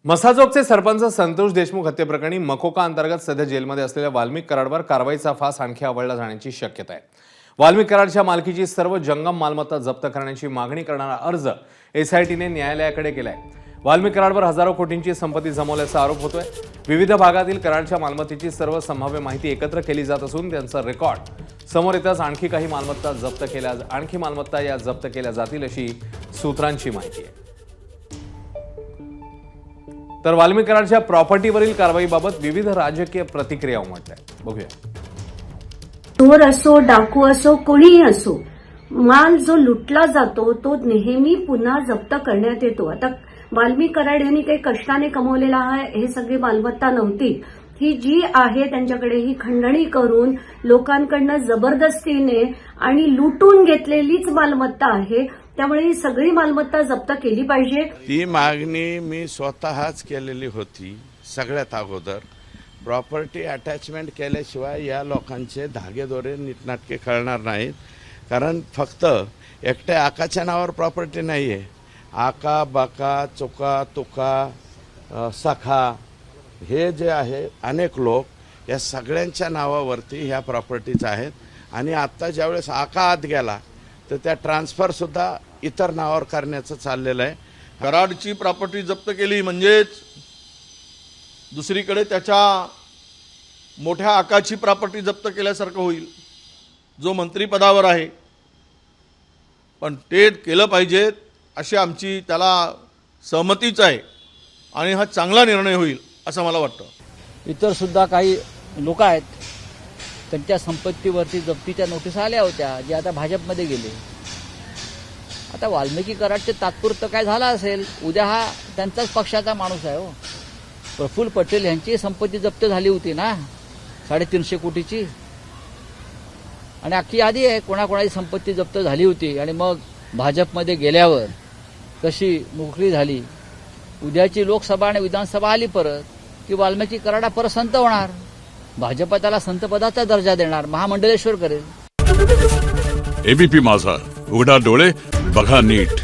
मसाजोगचे सरपंच संतोष देशमुख हत्येप्रकरणी मकोका अंतर्गत सध्या जेलमध्ये असलेल्या वाल्मिक कराडवर कारवाईचा फास आणखी आवळला जाण्याची शक्यता आहे। वाल्मिक कराडच्या मालकीची सर्व जंगम मालमत्ता जप्त करण्याची मागणी करणारा अर्ज एसआयटीने न्यायालयाकडे केलाय। वाल्मिक कराडवर हजारो कोटींची संपत्ती जमवल्याचा आरोप होतोय। विविध भागातील कराडच्या मालमत्तेची सर्व संभाव्य माहिती एकत्र केली जात असून त्यांचा रेकॉर्ड समोर येताच आणखी मालमत्ता जप्त केल्या जातील अशी सूत्रांची माहिती आहे। तर वाल्मिक कराडच्या प्रॉपर्टीवरील कारवाईबाबत विविध राजकीय प्रतिक्रिया उमटल्या। बघूया। चोर असो, डाकू असो, कोणीही असो, माल जो लुटला जातो तो नेहमी पुन्हा जप्त करण्यात येतो। आता वाल्मिक कराड यांनी काही कष्टाने कमवलेला हे सगळी मालमत्ता नव्हती, ही जी आहे त्यांच्याकडे ही खंडणी करून लोकांकडनं जबरदस्तीने आणि लुटून घेतलेलीच मालमत्ता आहे। त्यामुळे ही सगळी मालमत्ता जप्त केली पाहिजे। ती मागणी मी स्वतःच केलेली होती। सगळ्यात अगोदर प्रॉपर्टी अटॅचमेंट केल्याशिवाय या लोकांचे धागेदोरे नीटनाटके कळणार नाहीत। कारण फक्त एकट्या आकाच्या नावावर प्रॉपर्टी नाही आहे, आका बाका चोका तुका सखा हे जे आहे अनेक लोक या सगळ्यांच्या नावावरती ह्या प्रॉपर्टीज आहेत। आणि आत्ता ज्यावेळेस आका आत गेला तर त्या ट्रान्सफर सुद्धा इतर नावावर करण्याचं चाललेलं आहे। कराडची प्रॉपर्टी जप्त केली म्हणजेच दुसरीकडे त्याच्या मोठ्या आकाची प्रॉपर्टी जप्त केल्यासारखं होईल, जो मंत्रिपदावर आहे। पण ते केलं पाहिजे अशी आमची त्याला सहमतीच आहे आणि हा चांगला निर्णय होईल असं मला वाटतं। इतर सुद्धा काही लोक आहेत, त्यांच्या संपत्तीवरती जप्तीच्या नोटीस आल्या होत्या, जे आता भाजपमध्ये गेले। आता वाल्मिकी कराडचे तात्पुरतं काय झालं असेल, उद्या हा त्यांचाच पक्षाचा माणूस आहे हो। प्रफुल्ल पटेल यांची संपत्ती जप्त झाली होती ना 350 कोटीची, आणि अख्खी यादी आहे कोणाकोणाची संपत्ती जप्त झाली होती आणि मग भाजपमध्ये गेल्यावर कशी मोकळी झाली। उद्याची लोकसभा आणि विधानसभा आली परत की वाल्मिकी कराडा परत संत होणार, भाजप त्याला संतपदाचा दर्जा देणार, महामंडलेश्वर करेल। एबीपी माझा, उघडा डोळे बघा नीट।